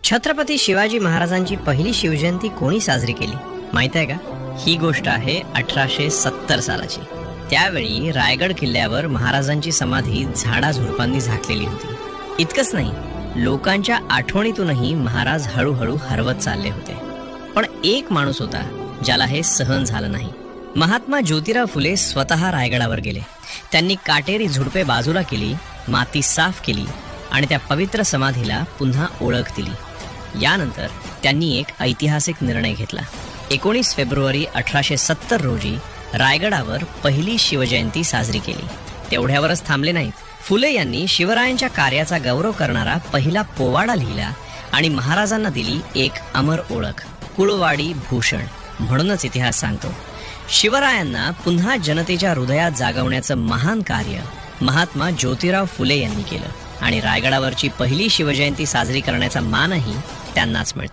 छत्रपती शिवाजी महाराजांची पहिली शिवजयंती कोणी साजरी केली माहित आहे का? ही गोष्ट आहे 1870 सालाची. त्यावेळी रायगड किल्ल्यावर महाराजांची समाधी झाडाझुडपांनी झाकलेली होती. इतकंच नाही, लोकांच्या आठवणीतूनही महाराज हळूहळू हरवत चालले होते. पण एक माणूस होता ज्याला हे सहन झालं नाही. महात्मा ज्योतिराव फुले स्वतः रायगडावर गेले. त्यांनी काटेरी झुडपे बाजूला केली, माती साफ केली आणि त्या पवित्र समाधीला पुन्हा ओळख दिली. यानंतर त्यांनी एक ऐतिहासिक निर्णय घेतला. 19 फेब्रुवारी 1870 रोजी रायगडावर पहिली शिवजयंती साजरी केली. तेवढ्यावरच थांबले नाहीत. फुले यांनी शिवरायांच्या कार्याचा गौरव करणारा पहिला पोवाडा लिहिला आणि महाराजांना दिली एक अमर ओळख, कुळवाडी भूषण. म्हणूनच इतिहास सांगतो, शिवरायांना पुन्हा जनतेच्या हृदयात जागवण्याचं महान कार्य महात्मा ज्योतिराव फुले यांनी केलं आणि रायगडावरची पहिली शिवजयंती साजरी करण्याचा मानही त्यांनाच मिळतो.